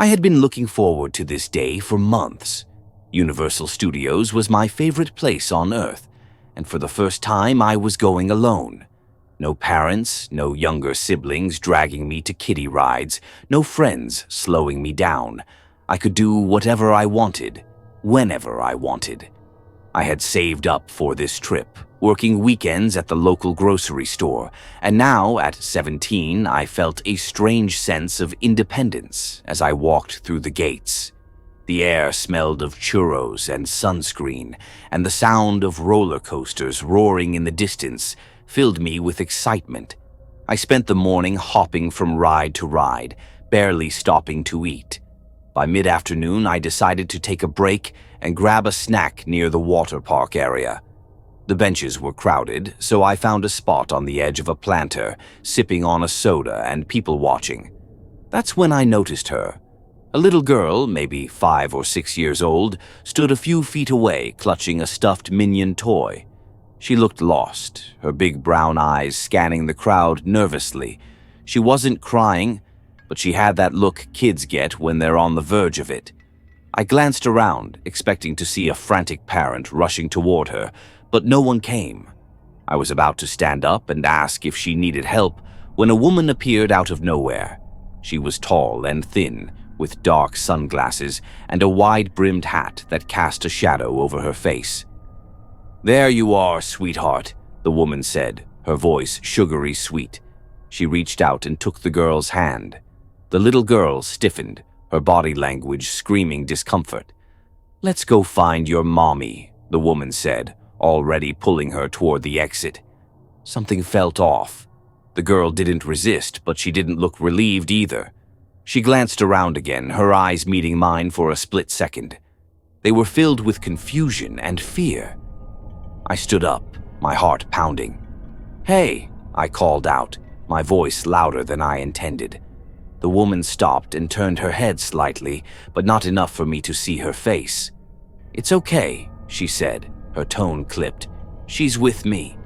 I had been looking forward to this day for months. Universal Studios was my favorite place on Earth, and for the first time I was going alone. No parents, no younger siblings dragging me to kiddie rides, no friends slowing me down. I could do whatever I wanted, whenever I wanted. I had saved up for this trip, working weekends at the local grocery store, and now, at 17, I felt a strange sense of independence as I walked through the gates. The air smelled of churros and sunscreen, and the sound of roller coasters roaring in the distance filled me with excitement. I spent the morning hopping from ride to ride, barely stopping to eat. By mid-afternoon, I decided to take a break and grab a snack near the water park area. The benches were crowded, so I found a spot on the edge of a planter, sipping on a soda and people watching. That's when I noticed her. A little girl, maybe 5 or 6 years old, stood a few feet away, clutching a stuffed minion toy. She looked lost, her big brown eyes scanning the crowd nervously. She wasn't crying, but she had that look kids get when they're on the verge of it. I glanced around, expecting to see a frantic parent rushing toward her, but no one came. I was about to stand up and ask if she needed help when a woman appeared out of nowhere. She was tall and thin, with dark sunglasses and a wide-brimmed hat that cast a shadow over her face. "There you are, sweetheart," the woman said, her voice sugary sweet. She reached out and took the girl's hand. The little girl stiffened, her body language screaming discomfort. "Let's go find your mommy," the woman said, already pulling her toward the exit. Something felt off. The girl didn't resist, but she didn't look relieved either. She glanced around again, her eyes meeting mine for a split second. They were filled with confusion and fear. I stood up, my heart pounding. "Hey," I called out, my voice louder than I intended. The woman stopped and turned her head slightly, but not enough for me to see her face. "It's okay," she said, her tone clipped. "She's with me."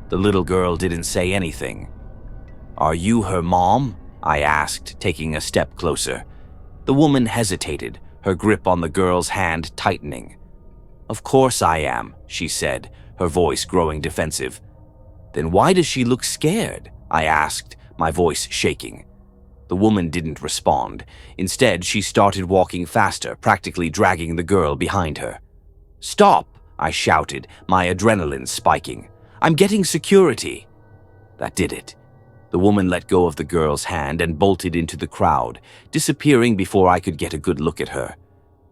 The little girl didn't say anything. "Are you her mom?" I asked, taking a step closer. The woman hesitated, her grip on the girl's hand tightening. "Of course I am," she said, her voice growing defensive. "Then why does she look scared?" I asked, my voice shaking. The woman didn't respond. Instead, she started walking faster, practically dragging the girl behind her. "Stop!" I shouted, my adrenaline spiking. "I'm getting security." That did it. The woman let go of the girl's hand and bolted into the crowd, disappearing before I could get a good look at her.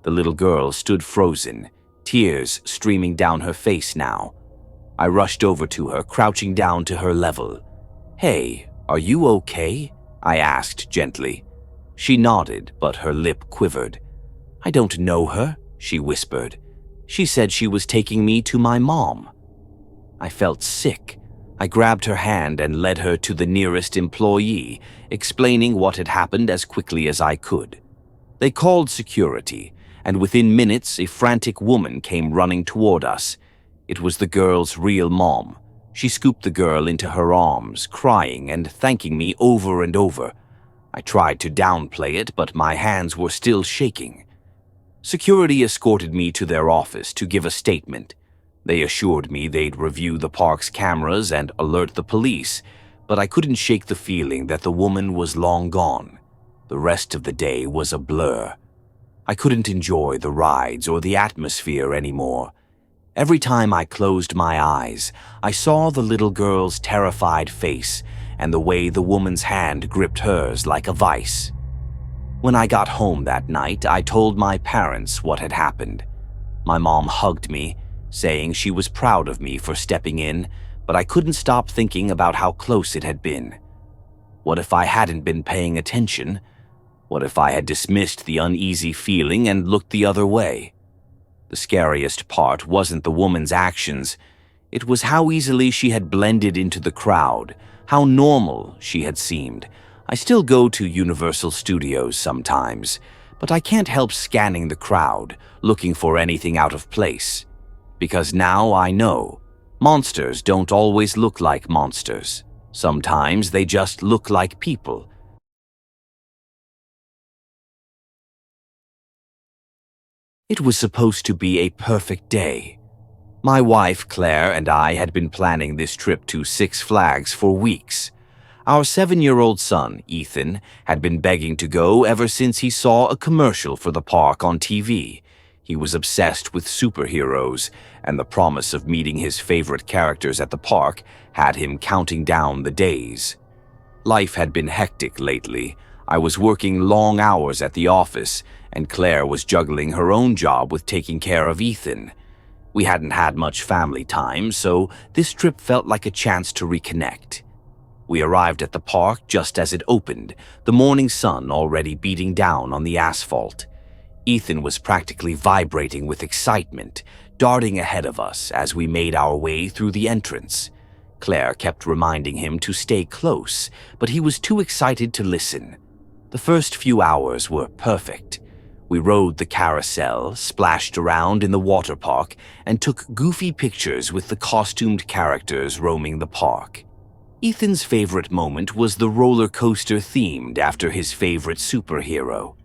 The little girl stood frozen, tears streaming down her face now. I rushed over to her, crouching down to her level. "Hey, are you okay?" I asked gently. She nodded, but her lip quivered. "I don't know her," she whispered. "She said she was taking me to my mom." I felt sick. I grabbed her hand and led her to the nearest employee, explaining what had happened as quickly as I could. They called security, and within minutes a frantic woman came running toward us. It was the girl's real mom. She scooped the girl into her arms, crying and thanking me over and over. I tried to downplay it, but my hands were still shaking. Security escorted me to their office to give a statement. They assured me they'd review the park's cameras and alert the police, but I couldn't shake the feeling that the woman was long gone. The rest of the day was a blur. I couldn't enjoy the rides or the atmosphere anymore. Every time I closed my eyes, I saw the little girl's terrified face and the way the woman's hand gripped hers like a vice. When I got home that night, I told my parents what had happened. My mom hugged me, saying she was proud of me for stepping in, but I couldn't stop thinking about how close it had been. What if I hadn't been paying attention? What if I had dismissed the uneasy feeling and looked the other way? The scariest part wasn't the woman's actions. It was how easily she had blended into the crowd, how normal she had seemed. I still go to Universal Studios sometimes, but I can't help scanning the crowd, looking for anything out of place. Because now I know, monsters don't always look like monsters. Sometimes they just look like people, It was supposed to be a perfect day. My wife, Claire, and I had been planning this trip to Six Flags for weeks. Our 7-year-old son, Ethan, had been begging to go ever since he saw a commercial for the park on TV. He was obsessed with superheroes, and the promise of meeting his favorite characters at the park had him counting down the days. Life had been hectic lately. I was working long hours at the office, and Claire was juggling her own job with taking care of Ethan. We hadn't had much family time, so this trip felt like a chance to reconnect. We arrived at the park just as it opened, the morning sun already beating down on the asphalt. Ethan was practically vibrating with excitement, darting ahead of us as we made our way through the entrance. Claire kept reminding him to stay close, but he was too excited to listen. The first few hours were perfect. We rode the carousel, splashed around in the water park, and took goofy pictures with the costumed characters roaming the park. Ethan's favorite moment was the roller coaster themed after his favorite superhero.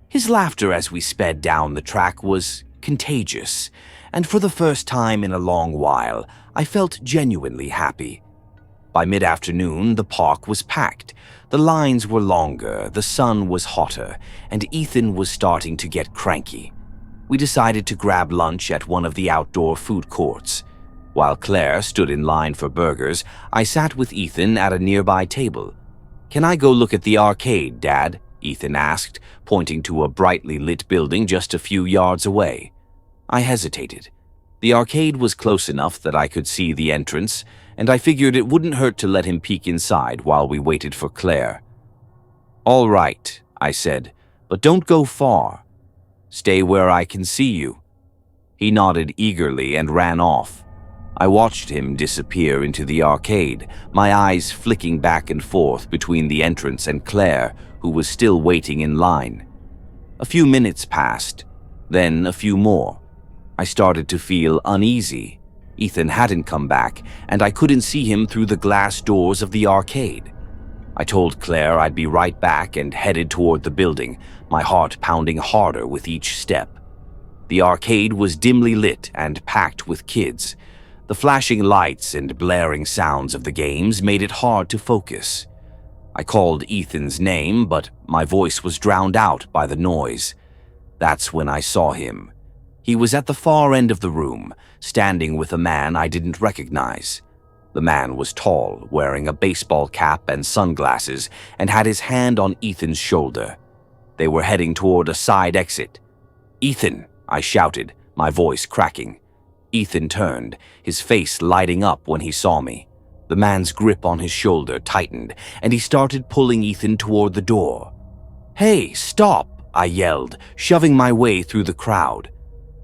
His laughter as we sped down the track was contagious, and for the first time in a long while, I felt genuinely happy. By mid-afternoon, the park was packed. The lines were longer, the sun was hotter, and Ethan was starting to get cranky. We decided to grab lunch at one of the outdoor food courts. While Claire stood in line for burgers, I sat with Ethan at a nearby table. "Can I go look at the arcade, Dad?" Ethan asked, pointing to a brightly lit building just a few yards away. I hesitated. The arcade was close enough that I could see the entrance, and I figured it wouldn't hurt to let him peek inside while we waited for Claire. "All right," I said, "but don't go far. Stay where I can see you." He nodded eagerly and ran off. I watched him disappear into the arcade, my eyes flicking back and forth between the entrance and Claire, who was still waiting in line. A few minutes passed, then a few more. I started to feel uneasy. Ethan hadn't come back, and I couldn't see him through the glass doors of the arcade. I told Claire I'd be right back and headed toward the building, my heart pounding harder with each step. The arcade was dimly lit and packed with kids. The flashing lights and blaring sounds of the games made it hard to focus. I called Ethan's name, but my voice was drowned out by the noise. That's when I saw him. He was at the far end of the room, standing with a man I didn't recognize. The man was tall, wearing a baseball cap and sunglasses, and had his hand on Ethan's shoulder. They were heading toward a side exit. "Ethan!" I shouted, my voice cracking. Ethan turned, his face lighting up when he saw me. The man's grip on his shoulder tightened, and he started pulling Ethan toward the door. "Hey, stop!" I yelled, shoving my way through the crowd.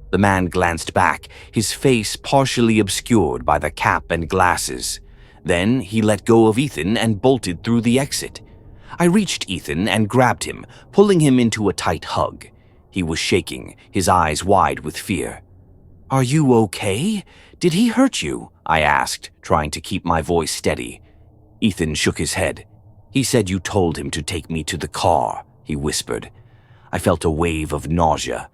The man glanced back, his face partially obscured by the cap and glasses. Then he let go of Ethan and bolted through the exit. I reached Ethan and grabbed him, pulling him into a tight hug. He was shaking, his eyes wide with fear. "Are you okay? Did he hurt you?" I asked, trying to keep my voice steady. Ethan shook his head. "He said you told him to take me to the car," he whispered. I felt a wave of nausea.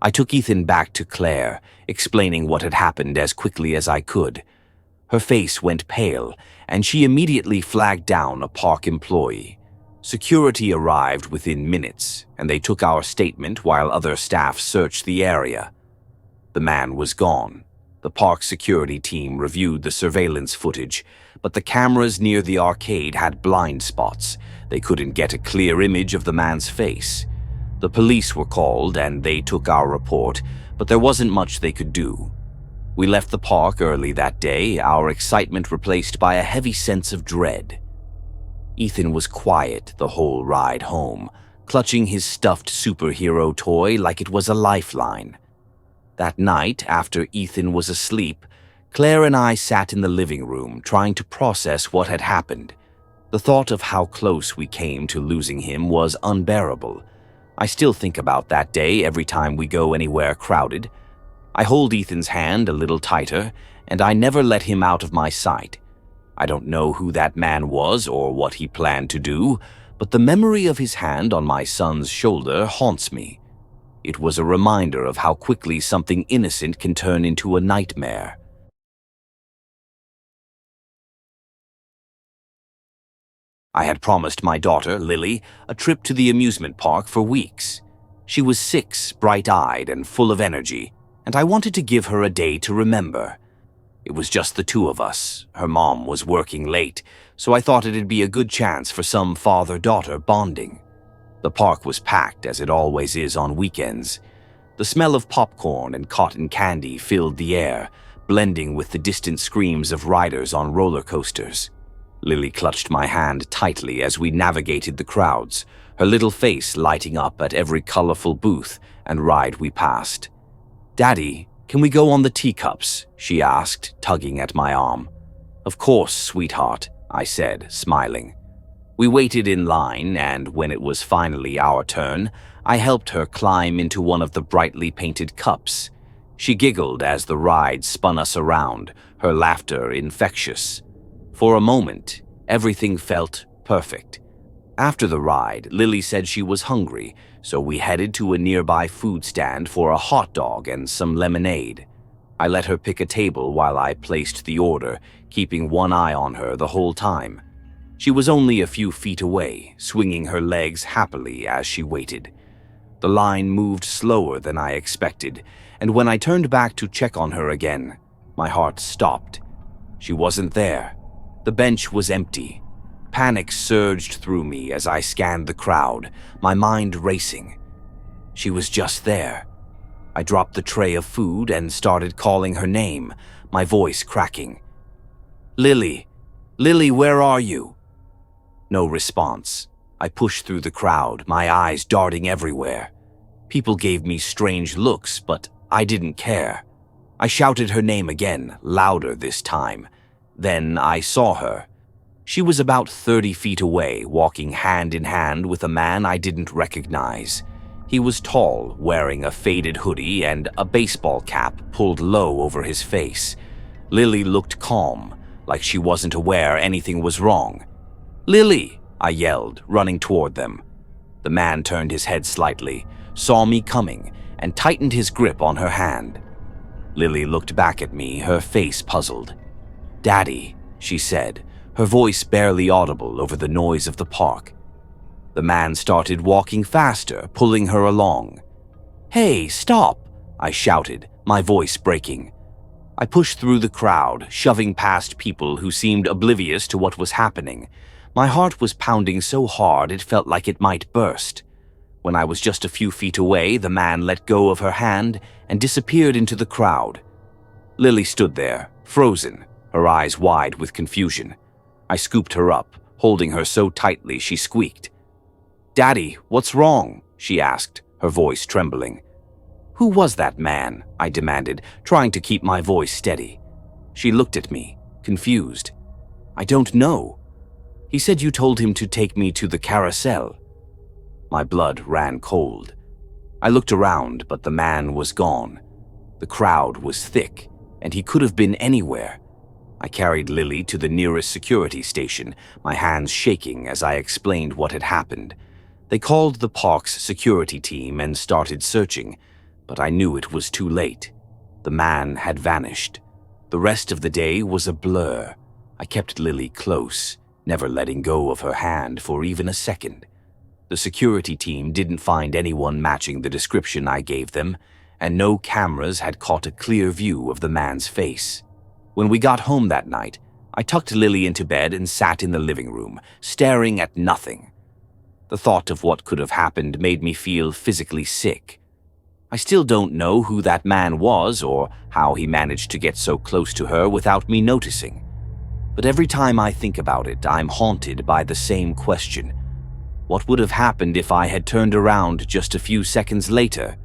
I took Ethan back to Claire, explaining what had happened as quickly as I could. Her face went pale, and she immediately flagged down a park employee. Security arrived within minutes, and they took our statement while other staff searched the area. The man was gone. The park security team reviewed the surveillance footage, but the cameras near the arcade had blind spots. They couldn't get a clear image of the man's face. The police were called and they took our report, but there wasn't much they could do. We left the park early that day, our excitement replaced by a heavy sense of dread. Ethan was quiet the whole ride home, clutching his stuffed superhero toy like it was a lifeline. That night, after Ethan was asleep, Claire and I sat in the living room trying to process what had happened. The thought of how close we came to losing him was unbearable. I still think about that day every time we go anywhere crowded. I hold Ethan's hand a little tighter, and I never let him out of my sight. I don't know who that man was or what he planned to do, but the memory of his hand on my son's shoulder haunts me. It was a reminder of how quickly something innocent can turn into a nightmare. I had promised my daughter, Lily, a trip to the amusement park for weeks. She was 6, bright-eyed and full of energy, and I wanted to give her a day to remember. It was just the two of us. Her mom was working late, so I thought it'd be a good chance for some father-daughter bonding. The park was packed, as it always is on weekends. The smell of popcorn and cotton candy filled the air, blending with the distant screams of riders on roller coasters. Lily clutched my hand tightly as we navigated the crowds, her little face lighting up at every colorful booth and ride we passed. "Daddy, can we go on the teacups?" she asked, tugging at my arm. "Of course, sweetheart," I said, smiling. We waited in line, and when it was finally our turn, I helped her climb into one of the brightly painted cups. She giggled as the ride spun us around, her laughter infectious. For a moment, everything felt perfect. After the ride, Lily said she was hungry, so we headed to a nearby food stand for a hot dog and some lemonade. I let her pick a table while I placed the order, keeping one eye on her the whole time. She was only a few feet away, swinging her legs happily as she waited. The line moved slower than I expected, and when I turned back to check on her again, my heart stopped. She wasn't there. The bench was empty. Panic surged through me as I scanned the crowd, my mind racing. She was just there. I dropped the tray of food and started calling her name, my voice cracking. "Lily! Lily, where are you?" No response. I pushed through the crowd, my eyes darting everywhere. People gave me strange looks, but I didn't care. I shouted her name again, louder this time. Then I saw her. She was about 30 feet away, walking hand in hand with a man I didn't recognize. He was tall, wearing a faded hoodie and a baseball cap pulled low over his face. Lily looked calm, like she wasn't aware anything was wrong. "Lily!" I yelled, running toward them. The man turned his head slightly, saw me coming, and tightened his grip on her hand. Lily looked back at me, her face puzzled. "Daddy," she said, her voice barely audible over the noise of the park. The man started walking faster, pulling her along. "Hey, stop!" I shouted, my voice breaking. I pushed through the crowd, shoving past people who seemed oblivious to what was happening. My heart was pounding so hard it felt like it might burst. When I was just a few feet away, the man let go of her hand and disappeared into the crowd. Lily stood there, frozen, her eyes wide with confusion. I scooped her up, holding her so tightly she squeaked. "Daddy, what's wrong?" she asked, her voice trembling. "Who was that man?" I demanded, trying to keep my voice steady. She looked at me, confused. "I don't know. He said you told him to take me to the carousel." My blood ran cold. I looked around, but the man was gone. The crowd was thick, and he could have been anywhere. I carried Lily to the nearest security station, my hands shaking as I explained what had happened. They called the park's security team and started searching, but I knew it was too late. The man had vanished. The rest of the day was a blur. I kept Lily close, never letting go of her hand for even a second. The security team didn't find anyone matching the description I gave them, and no cameras had caught a clear view of the man's face. When we got home that night, I tucked Lily into bed and sat in the living room, staring at nothing. The thought of what could have happened made me feel physically sick. I still don't know who that man was or how he managed to get so close to her without me noticing. But every time I think about it, I'm haunted by the same question. What would have happened if I had turned around just a few seconds later?